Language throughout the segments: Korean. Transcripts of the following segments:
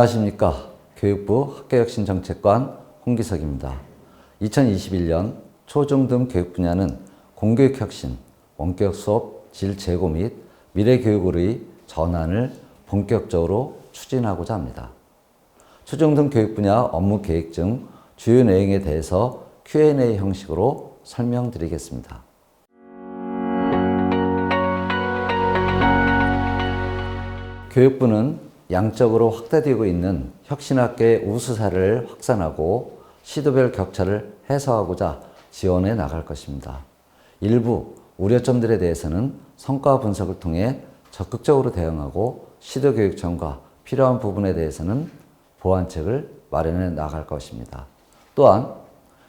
안녕하십니까. 교육부 학교혁신정책관 홍기석입니다. 2021년 초중등 교육 분야는 공교육혁신, 원격 수업 질 제고 및 미래교육으로의 전환을 본격적으로 추진하고자 합니다. 초중등 교육 분야 업무 계획 중 주요 내용에 대해서 Q&A 형식으로 설명드리겠습니다. 교육부는 양적으로 확대되고 있는 혁신학교의 우수 사례를 확산하고 시도별 격차를 해소하고자 지원해 나갈 것입니다. 일부 우려점들에 대해서는 성과 분석을 통해 적극적으로 대응하고 시도교육청과 필요한 부분에 대해서는 보완책을 마련해 나갈 것입니다. 또한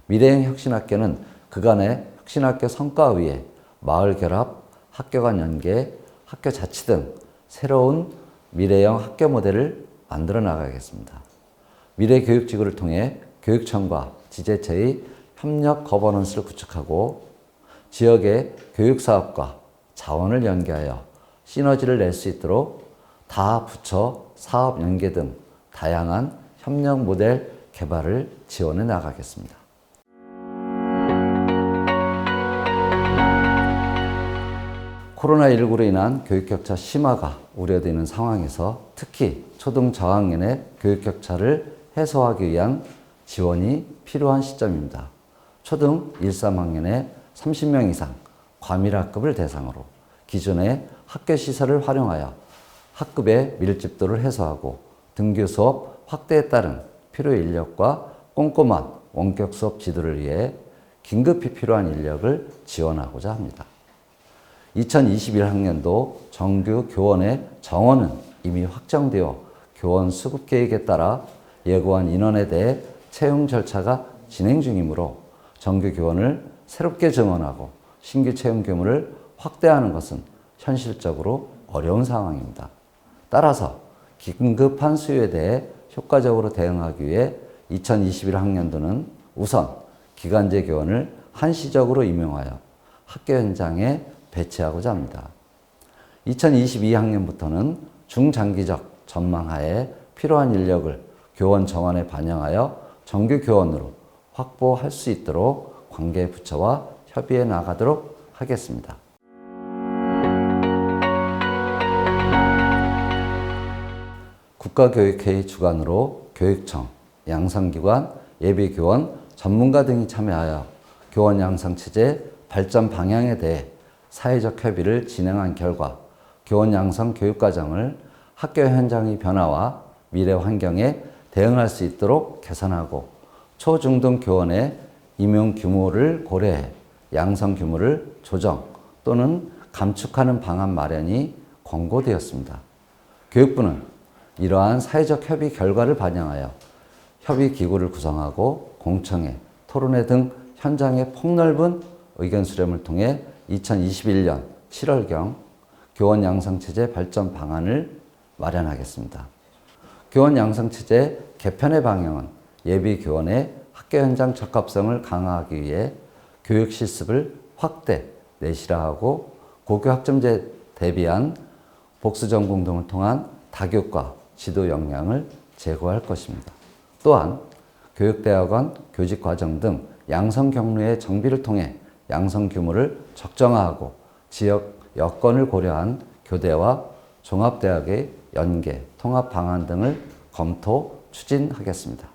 미래형 혁신학교는 그간의 혁신학교 성과 위에 마을 결합, 학교 간 연계, 학교 자치 등 새로운 미래형 학교 모델을 만들어 나가겠습니다. 미래교육지구를 통해 교육청과 지자체의 협력 거버넌스를 구축하고 지역의 교육사업과 자원을 연계하여 시너지를 낼 수 있도록 다 부처 사업 연계 등 다양한 협력 모델 개발을 지원해 나가겠습니다. 코로나19로 인한 교육격차 심화가 우려되는 상황에서 특히 초등 저학년의 교육격차를 해소하기 위한 지원이 필요한 시점입니다. 초등 1, 3학년에 30명 이상 과밀학급을 대상으로 기존의 학교시설을 활용하여 학급의 밀집도를 해소하고 등교 수업 확대에 따른 필요 인력과 꼼꼼한 원격 수업 지도를 위해 긴급히 필요한 인력을 지원하고자 합니다. 2021학년도 정규 교원의 정원은 이미 확정되어 교원 수급 계획에 따라 예고한 인원에 대해 채용 절차가 진행 중이므로 정규 교원을 새롭게 증원하고 신규 채용 규모를 확대하는 것은 현실적으로 어려운 상황입니다. 따라서 긴급한 수요에 대해 효과적으로 대응하기 위해 2021학년도는 우선 기간제 교원을 한시적으로 임용하여 학교 현장에 배치하고자 합니다. 2022학년부터는 중장기적 전망하에 필요한 인력을 교원 정원에 반영하여 정규 교원으로 확보할 수 있도록 관계 부처와 협의해 나가도록 하겠습니다. 국가교육회의 주관으로 교육청, 양성기관, 예비교원, 전문가 등이 참여하여 교원 양성체제 발전 방향에 대해 사회적 협의를 진행한 결과 교원 양성 교육과정을 학교 현장의 변화와 미래 환경에 대응할 수 있도록 개선하고 초중등 교원의 임용 규모를 고려해 양성 규모를 조정 또는 감축하는 방안 마련이 권고되었습니다. 교육부는 이러한 사회적 협의 결과를 반영하여 협의기구를 구성하고 공청회, 토론회 등 현장의 폭넓은 의견 수렴을 통해 2021년 7월경 교원 양성체제 발전 방안을 마련하겠습니다. 교원 양성체제 개편의 방향은 예비 교원의 학교 현장 적합성을 강화하기 위해 교육 실습을 확대, 내실화하고 고교 학점제 대비한 복수 전공 등을 통한 다교과 지도 역량을 제고할 것입니다. 또한 교육대학원 교직과정 등 양성 경로의 정비를 통해 양성 규모를 적정화하고 지역 여건을 고려한 교대와 종합대학의 연계, 통합 방안 등을 검토, 추진하겠습니다.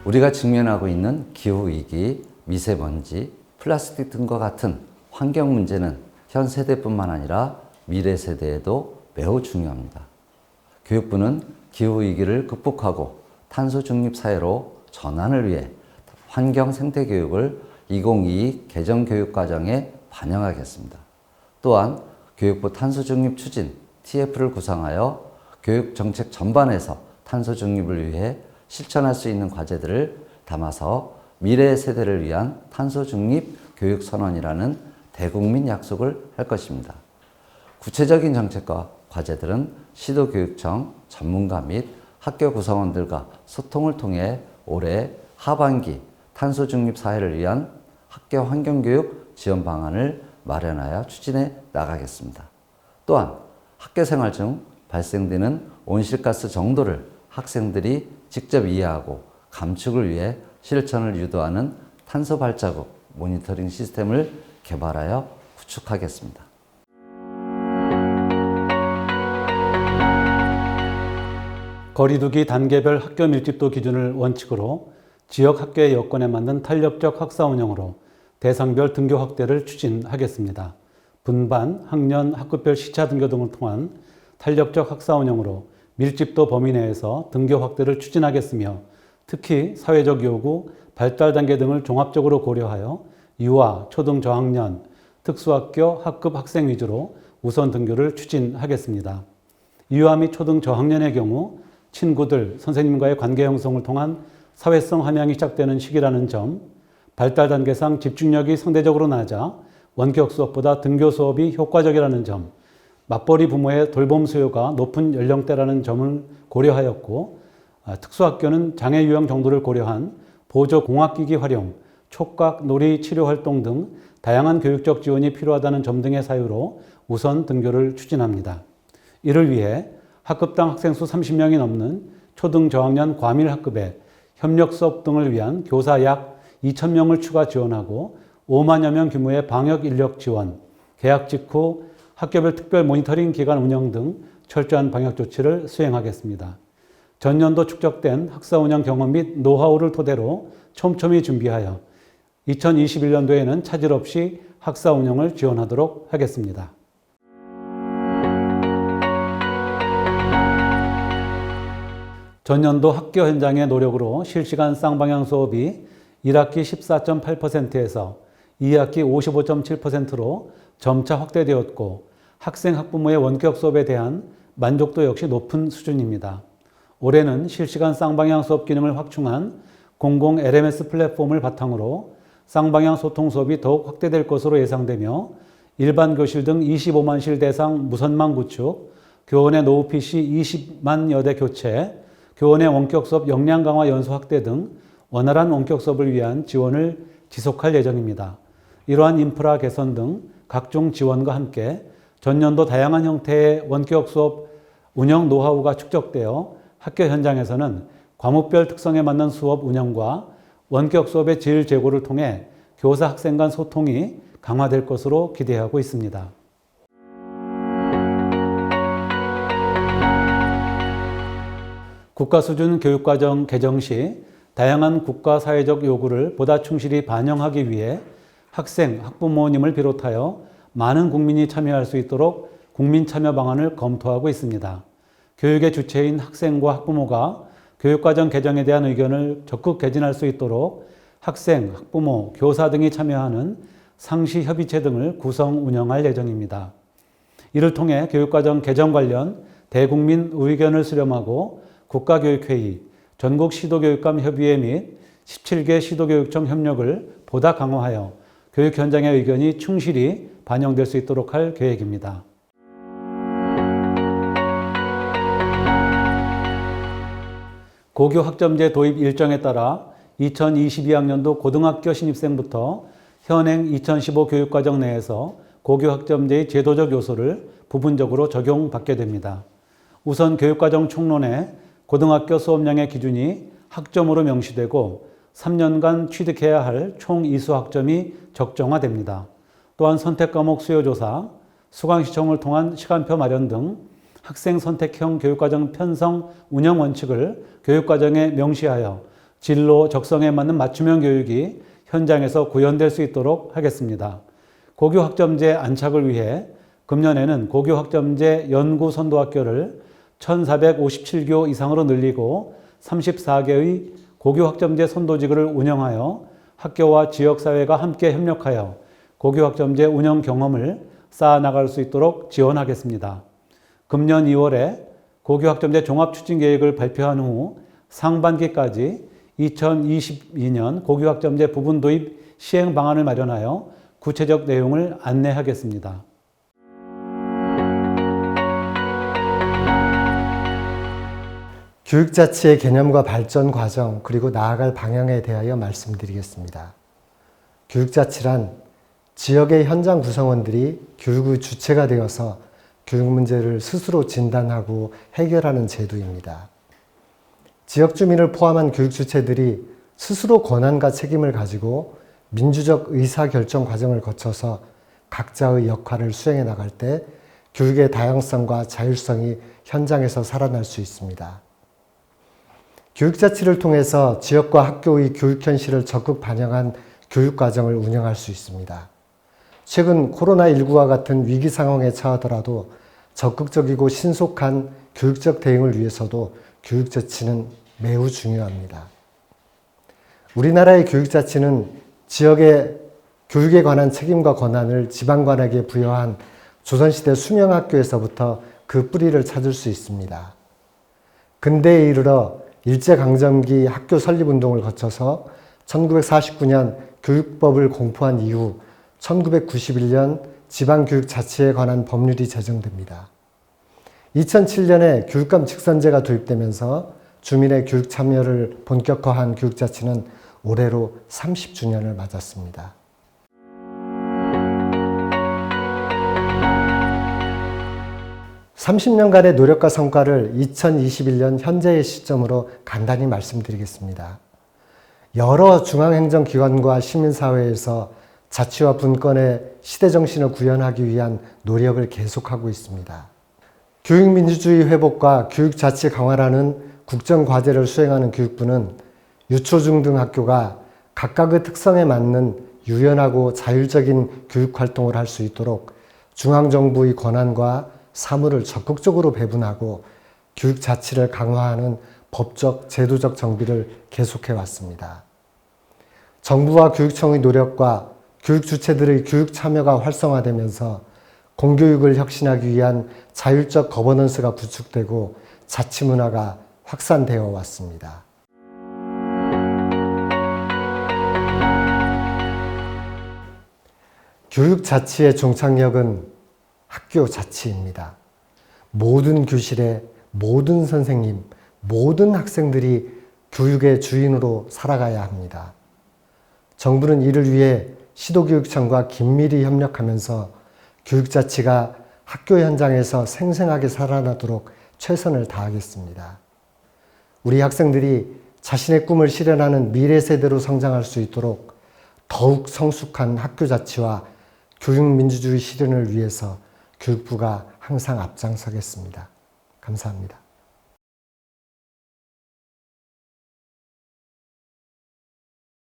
우리가 직면하고 있는 기후위기, 미세먼지, 플라스틱 등과 같은 환경 문제는 현 세대뿐만 아니라 미래 세대에도 매우 중요합니다. 교육부는 기후위기를 극복하고 탄소 중립 사회로 전환을 위해 환경 생태 교육을 2022 개정 교육 과정에 반영하겠습니다. 또한 교육부 탄소 중립 추진 TF를 구상하여 교육 정책 전반에서 탄소 중립을 위해 실천할 수 있는 과제들을 담아서 미래 세대를 위한 탄소 중립 교육 선언이라는 대국민 약속을 할 것입니다. 구체적인 정책과 과제들은 시도교육청 전문가 및 학교 구성원들과 소통을 통해 올해 하반기 탄소 중립 사회를 위한 학교 환경교육 지원 방안을 마련하여 추진해 나가겠습니다. 또한 학교생활 중 발생되는 온실가스 정도를 학생들이 직접 이해하고 감축을 위해 실천을 유도하는 탄소 발자국 모니터링 시스템을 개발하여 구축하겠습니다. 거리두기 단계별 학교 밀집도 기준을 원칙으로 지역 학교의 여건에 맞는 탄력적 학사 운영으로 대상별 등교 확대를 추진하겠습니다. 분반, 학년, 학급별 시차 등교 등을 통한 탄력적 학사 운영으로 밀집도 범위 내에서 등교 확대를 추진하겠으며 특히 사회적 요구, 발달 단계 등을 종합적으로 고려하여 유아, 초등 저학년, 특수학교, 학급 학생 위주로 우선 등교를 추진하겠습니다. 유아 및 초등 저학년의 경우 친구들, 선생님과의 관계 형성을 통한 사회성 함양이 시작되는 시기라는 점, 발달 단계상 집중력이 상대적으로 낮아 원격 수업보다 등교 수업이 효과적이라는 점, 맞벌이 부모의 돌봄 수요가 높은 연령대라는 점을 고려하였고, 특수학교는 장애 유형 정도를 고려한 보조 공학기기 활용, 촉각, 놀이, 치료 활동 등 다양한 교육적 지원이 필요하다는 점 등의 사유로 우선 등교를 추진합니다. 이를 위해 학급당 학생 수 30명이 넘는 초등 저학년 과밀 학급에 협력 수업 등을 위한 교사 약 2,000명을 추가 지원하고 5만여 명 규모의 방역 인력 지원, 개학 직후 학교별 특별 모니터링 기관 운영 등 철저한 방역 조치를 수행하겠습니다. 전년도 축적된 학사 운영 경험 및 노하우를 토대로 촘촘히 준비하여 2021년도에는 차질 없이 학사 운영을 지원하도록 하겠습니다. 전년도 학교 현장의 노력으로 실시간 쌍방향 수업이 1학기 14.8%에서 2학기 55.7%로 점차 확대되었고 학생 학부모의 원격 수업에 대한 만족도 역시 높은 수준입니다. 올해는 실시간 쌍방향 수업 기능을 확충한 공공 LMS 플랫폼을 바탕으로 쌍방향 소통 수업이 더욱 확대될 것으로 예상되며 일반 교실 등 25만 실 대상 무선망 구축, 교원의 노후 PC 20만여 대 교체, 교원의 원격 수업 역량 강화 연수 확대 등 원활한 원격 수업을 위한 지원을 지속할 예정입니다. 이러한 인프라 개선 등 각종 지원과 함께 전년도 다양한 형태의 원격 수업 운영 노하우가 축적되어 학교 현장에서는 과목별 특성에 맞는 수업 운영과 원격 수업의 질 제고를 통해 교사 학생 간 소통이 강화될 것으로 기대하고 있습니다. 국가수준 교육과정 개정 시 다양한 국가 사회적 요구를 보다 충실히 반영하기 위해 학생, 학부모님을 비롯하여 많은 국민이 참여할 수 있도록 국민 참여 방안을 검토하고 있습니다. 교육의 주체인 학생과 학부모가 교육과정 개정에 대한 의견을 적극 개진할 수 있도록 학생, 학부모, 교사 등이 참여하는 상시협의체 등을 구성 운영할 예정입니다. 이를 통해 교육과정 개정 관련 대국민 의견을 수렴하고 국가교육회의, 전국 시도교육감 협의회 및 17개 시도교육청 협력을 보다 강화하여 교육 현장의 의견이 충실히 반영될 수 있도록 할 계획입니다. 고교 학점제 도입 일정에 따라 2022학년도 고등학교 신입생부터 현행 2015 교육과정 내에서 고교 학점제의 제도적 요소를 부분적으로 적용받게 됩니다. 우선 교육과정 총론에 고등학교 수업량의 기준이 학점으로 명시되고 3년간 취득해야 할 총 이수 학점이 적정화됩니다. 또한 선택과목 수요조사, 수강시청을 통한 시간표 마련 등 학생 선택형 교육과정 편성 운영 원칙을 교육과정에 명시하여 진로 적성에 맞는 맞춤형 교육이 현장에서 구현될 수 있도록 하겠습니다. 고교 학점제 안착을 위해 금년에는 고교 학점제 연구 선도학교를 1,457교 이상으로 늘리고 34개의 고교 학점제 선도지구를 운영하여 학교와 지역사회가 함께 협력하여 고교 학점제 운영 경험을 쌓아나갈 수 있도록 지원하겠습니다. 금년 2월에 고교 학점제 종합추진계획을 발표한 후 상반기까지 2022년 고교 학점제 부분 도입 시행 방안을 마련하여 구체적 내용을 안내하겠습니다. 교육자치의 개념과 발전 과정 그리고 나아갈 방향에 대하여 말씀드리겠습니다. 교육자치란 지역의 현장 구성원들이 교육의 주체가 되어서 교육 문제를 스스로 진단하고 해결하는 제도입니다. 지역 주민을 포함한 교육 주체들이 스스로 권한과 책임을 가지고 민주적 의사결정 과정을 거쳐서 각자의 역할을 수행해 나갈 때 교육의 다양성과 자율성이 현장에서 살아날 수 있습니다. 교육자치를 통해서 지역과 학교의 교육 현실을 적극 반영한 교육과정을 운영할 수 있습니다. 최근 코로나19와 같은 위기 상황에 처하더라도 적극적이고 신속한 교육적 대응을 위해서도 교육자치는 매우 중요합니다. 우리나라의 교육자치는 지역의 교육에 관한 책임과 권한을 지방관에게 부여한 조선시대 수명학교에서부터 그 뿌리를 찾을 수 있습니다. 근대에 이르러 일제강점기 학교 설립운동을 거쳐서 1949년 교육법을 공포한 이후 1991년 지방교육자치에 관한 법률이 제정됩니다. 2007년에 교육감 직선제가 도입되면서 주민의 교육 참여를 본격화한 교육자치는 올해로 30주년을 맞았습니다. (30년간의) 노력과 성과를 2021년 현재의 시점으로 간단히 말씀드리겠습니다. 여러 중앙행정기관과 시민사회에서 자치와 분권의 시대정신을 구현하기 위한 노력을 계속하고 있습니다. 교육민주주의 회복과 교육자치 강화라는 국정과제를 수행하는 교육부는 유초중등학교가 각각의 특성에 맞는 유연하고 자율적인 교육활동을 할 수 있도록 중앙정부의 권한과 사무를 적극적으로 배분하고 교육자치를 강화하는 법적, 제도적 정비를 계속해 왔습니다. 정부와 교육청의 노력과 교육 주체들의 교육 참여가 활성화되면서 공교육을 혁신하기 위한 자율적 거버넌스가 구축되고 자치 문화가 확산되어 왔습니다. 교육 자치의 종착역은 학교 자치입니다. 모든 교실에 모든 선생님, 모든 학생들이 교육의 주인으로 살아가야 합니다. 정부는 이를 위해 시도교육청과 긴밀히 협력하면서 교육자치가 학교 현장에서 생생하게 살아나도록 최선을 다하겠습니다. 우리 학생들이 자신의 꿈을 실현하는 미래 세대로 성장할 수 있도록 더욱 성숙한 학교 자치와 교육민주주의 실현을 위해서 교육부가 항상 앞장서겠습니다. 감사합니다.